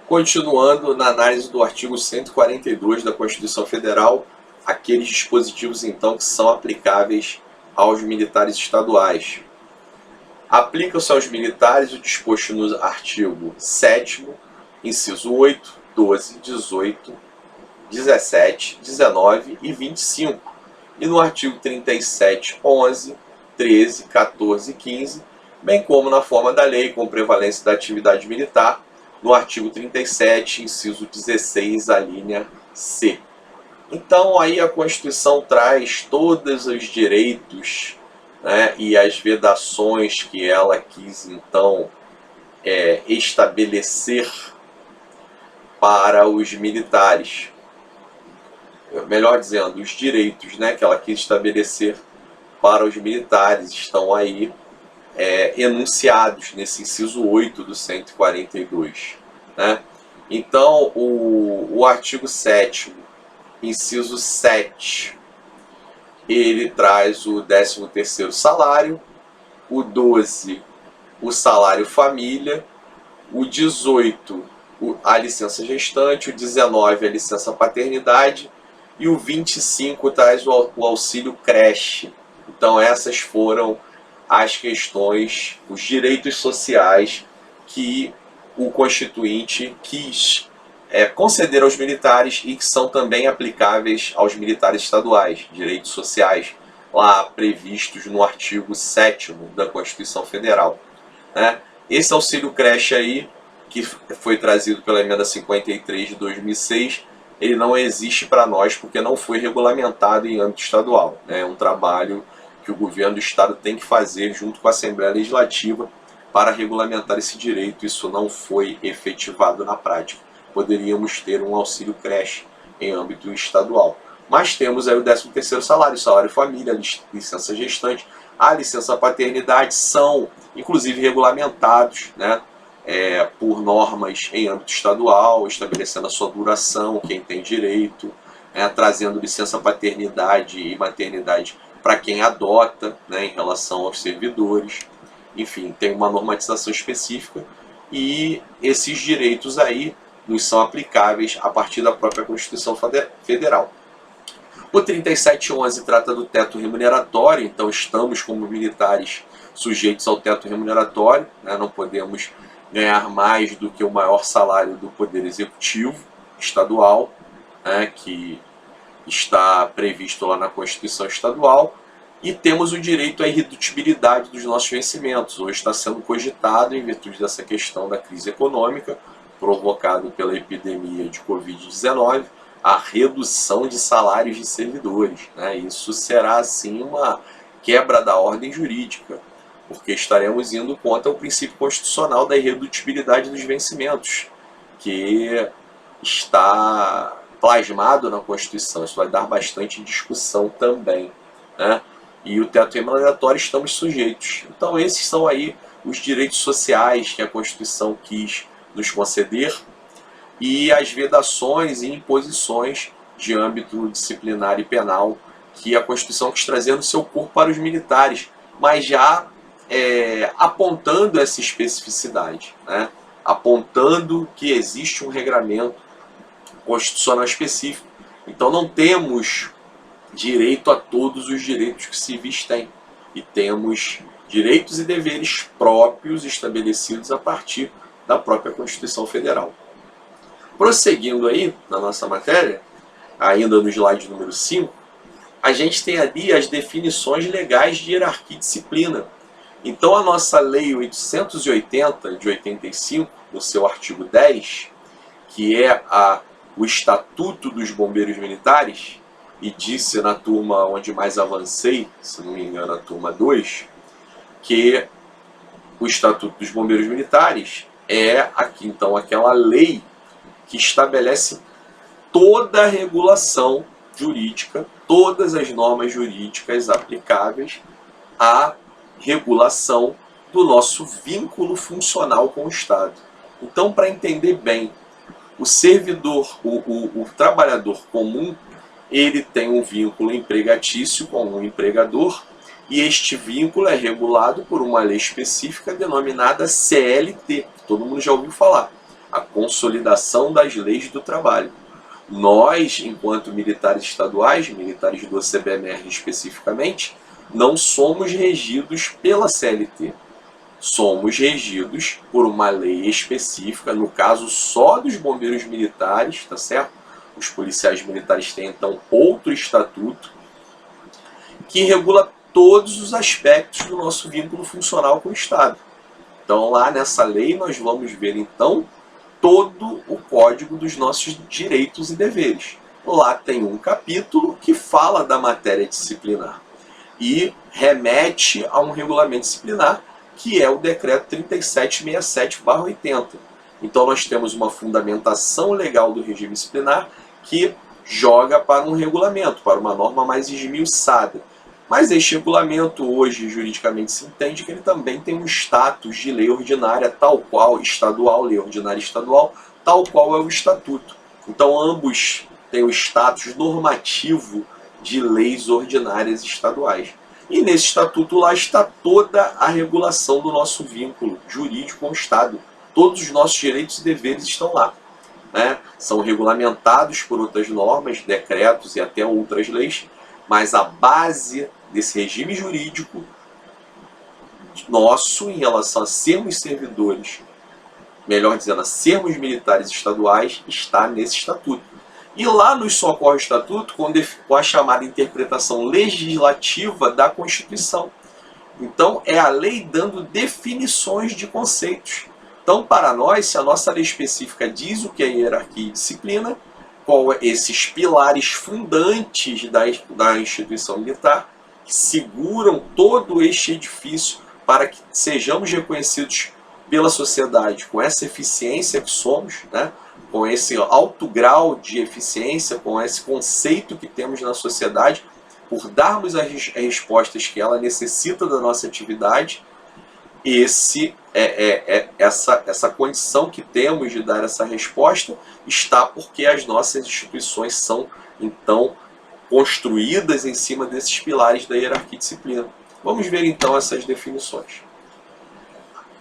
Continuando na análise do artigo 142 da Constituição Federal, aqueles dispositivos então que são aplicáveis aos militares estaduais. Aplica-se aos militares o disposto no artigo 7º, inciso 8, 12, 18, 17, 19 e 25, e no artigo 37, 11, 13, 14 e 15, bem como na forma da lei com prevalência da atividade militar, no artigo 37, inciso 16, a linha C. Então aí a Constituição traz todos os direitos, né, e as vedações que ela quis então estabelecer para os militares. Melhor dizendo, os direitos, né, que ela quis estabelecer para os militares estão aí enunciados nesse inciso 8 do 142. Né? Então, o artigo 7º, inciso 7, ele traz o 13º salário, o 12, o salário família, o 18, a licença gestante, o 19, a licença paternidade, e o 25 traz o auxílio creche. Então essas foram as questões, os direitos sociais que o Constituinte quis conceder aos militares e que são também aplicáveis aos militares estaduais, direitos sociais lá previstos no artigo 7º da Constituição Federal. Né? Esse auxílio creche aí, que foi trazido pela emenda 53 de 2006, ele não existe para nós porque não foi regulamentado em âmbito estadual. É um trabalho que o governo do estado tem que fazer junto com a Assembleia Legislativa para regulamentar esse direito. Isso não foi efetivado na prática. Poderíamos ter um auxílio creche em âmbito estadual. Mas temos aí o 13º salário, salário família, licença gestante, a licença paternidade são inclusive regulamentados, né, por normas em âmbito estadual, estabelecendo a sua duração, quem tem direito, trazendo licença paternidade e maternidade para quem adota, né, em relação aos servidores. Enfim, tem uma normatização específica e esses direitos aí nos são aplicáveis a partir da própria Constituição Federal. O 3711 trata do teto remuneratório, então estamos como militares sujeitos ao teto remuneratório, né, não podemos ganhar mais do que o maior salário do Poder Executivo estadual, né, que está previsto lá na Constituição Estadual, e temos o direito à irredutibilidade dos nossos vencimentos. Hoje está sendo cogitado, em virtude dessa questão da crise econômica, provocado pela epidemia de Covid-19, a redução de salários de servidores. Né? Isso será, assim, uma quebra da ordem jurídica, porque estaremos indo contra o princípio constitucional da irredutibilidade dos vencimentos, que está plasmado na Constituição. Isso vai dar bastante discussão também. Né? E o teto remuneratório estamos sujeitos. Então esses são aí os direitos sociais que a Constituição quis nos conceder e as vedações e imposições de âmbito disciplinar e penal que a Constituição quis trazer no seu corpo para os militares, mas já apontando essa especificidade, né? Apontando que existe um regramento constitucional específico. Então não temos direito a todos os direitos que civis têm, e temos direitos e deveres próprios estabelecidos a partir da própria Constituição Federal. Prosseguindo aí na nossa matéria, ainda no slide número 5, a gente tem ali as definições legais de hierarquia e disciplina. Então a nossa Lei 880 de 85, no seu artigo 10, que é o Estatuto dos Bombeiros Militares, e disse na turma onde mais avancei, se não me engano a turma 2, que o Estatuto dos Bombeiros Militares é aqui então aquela lei que estabelece toda a regulação jurídica, todas as normas jurídicas aplicáveis à regulação do nosso vínculo funcional com o Estado. Então, para entender bem, o servidor, o trabalhador comum, ele tem um vínculo empregatício com o empregador, e este vínculo é regulado por uma lei específica denominada CLT, que todo mundo já ouviu falar. a consolidação das leis do trabalho. Nós, enquanto militares estaduais, militares do CBMR especificamente, não somos regidos pela CLT. Somos regidos por uma lei específica, no caso só dos bombeiros militares, tá certo? Os policiais militares têm então outro estatuto que regula todos os aspectos do nosso vínculo funcional com o Estado. Então lá nessa lei nós vamos ver então todo o código dos nossos direitos e deveres. Lá tem um capítulo que fala da matéria disciplinar e remete a um regulamento disciplinar que é o decreto 3767/80. Então nós temos uma fundamentação legal do regime disciplinar que joga para um regulamento, para uma norma mais esmiuçada. Mas este regulamento hoje juridicamente se entende que ele também tem um status de lei ordinária tal qual estadual, lei ordinária estadual, tal qual é o estatuto. Então ambos têm o status normativo de leis ordinárias estaduais. E nesse estatuto lá está toda a regulação do nosso vínculo jurídico com o Estado. Todos os nossos direitos e deveres estão lá, né? São regulamentados por outras normas, decretos e até outras leis, mas a base desse regime jurídico nosso em relação a sermos servidores, melhor dizendo, a sermos militares estaduais, está nesse estatuto. E lá nos socorre o estatuto com a chamada interpretação legislativa da Constituição. Então é a lei dando definições de conceitos. Então para nós, se a nossa lei específica diz o que é hierarquia e disciplina, qual é esses pilares fundantes da instituição militar, que seguram todo este edifício para que sejamos reconhecidos pela sociedade com essa eficiência que somos, né? Com esse alto grau de eficiência, com esse conceito que temos na sociedade, por darmos as respostas que ela necessita da nossa atividade, essa condição que temos de dar essa resposta está porque as nossas instituições são, então, construídas em cima desses pilares da hierarquia e disciplina. Vamos ver, então, essas definições.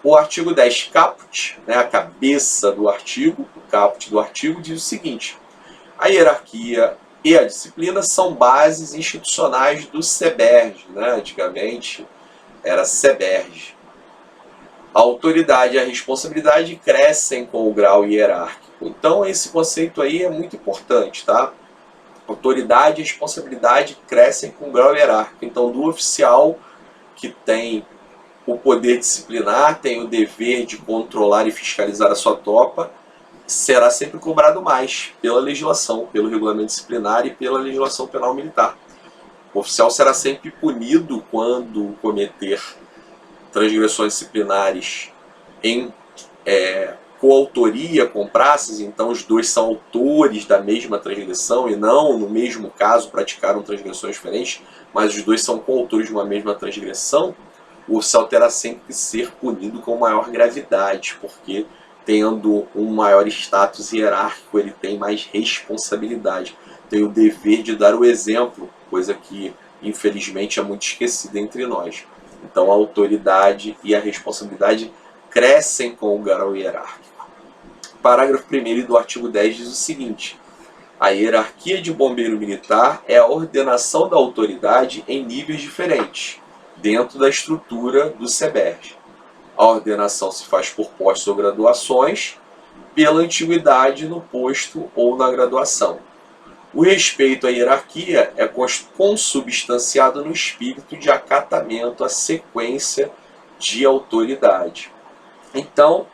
O artigo 10 caput, né, a cabeça do artigo, o caput do artigo, diz o seguinte: a hierarquia e a disciplina são bases institucionais do CEBERJ, né, antigamente era CEBERJ. A autoridade e a responsabilidade crescem com o grau hierárquico. Então esse conceito aí é muito importante, tá? Autoridade e responsabilidade crescem com o grau hierárquico. Então do oficial que tem o poder disciplinar, tem o dever de controlar e fiscalizar a sua tropa, será sempre cobrado mais pela legislação, pelo regulamento disciplinar e pela legislação penal militar. O oficial será sempre punido quando cometer transgressões disciplinares em coautoria com praças, então os dois são autores da mesma transgressão e não, no mesmo caso, praticaram transgressões diferentes, mas os dois são coautores de uma mesma transgressão. O oficial terá sempre que ser punido com maior gravidade, porque tendo um maior status hierárquico, ele tem mais responsabilidade, tem o dever de dar o exemplo, coisa que infelizmente é muito esquecida entre nós. Então a autoridade e a responsabilidade crescem com o grau hierárquico. Parágrafo 1º do artigo 10 diz o seguinte: a hierarquia de bombeiro militar é a ordenação da autoridade em níveis diferentes, dentro da estrutura do CEBERJ. A ordenação se faz por postos ou graduações, pela antiguidade no posto ou na graduação. O respeito à hierarquia é consubstanciado no espírito de acatamento à sequência de autoridade. Então,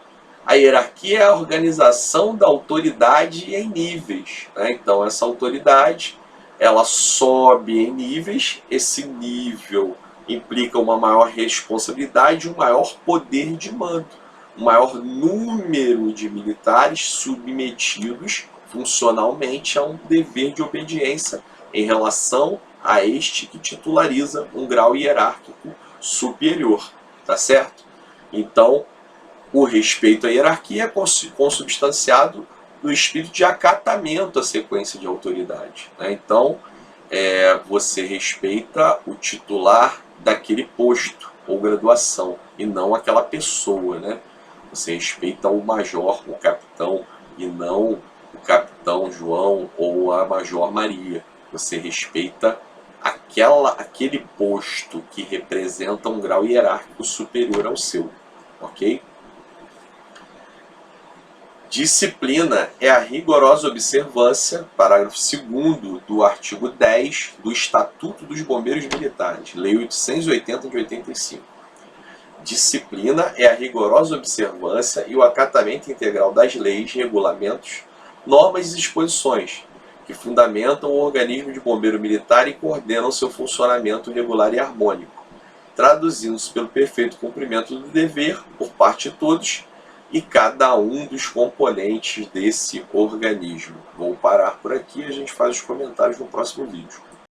a hierarquia é a organização da autoridade em níveis, né? Então, essa autoridade, ela sobe em níveis, esse nível implica uma maior responsabilidade, um maior poder de mando, um maior número de militares submetidos funcionalmente a um dever de obediência em relação a este que titulariza um grau hierárquico superior, tá certo? Então, o respeito à hierarquia é consubstanciado no espírito de acatamento à sequência de autoridade, né? Então, você respeita o titular daquele posto ou graduação e não aquela pessoa, né? Você respeita o major, o capitão, e não o capitão João ou a major Maria. Você respeita aquele posto que representa um grau hierárquico superior ao seu, ok? Disciplina é a rigorosa observância, parágrafo 2º do artigo 10 do Estatuto dos Bombeiros Militares, Lei 880 de 85. Disciplina é a rigorosa observância e o acatamento integral das leis, regulamentos, normas e disposições que fundamentam o organismo de bombeiro militar e coordenam seu funcionamento regular e harmônico, traduzindo-se pelo perfeito cumprimento do dever por parte de todos e cada um dos componentes desse organismo. Vou parar por aqui e a gente faz os comentários no próximo vídeo.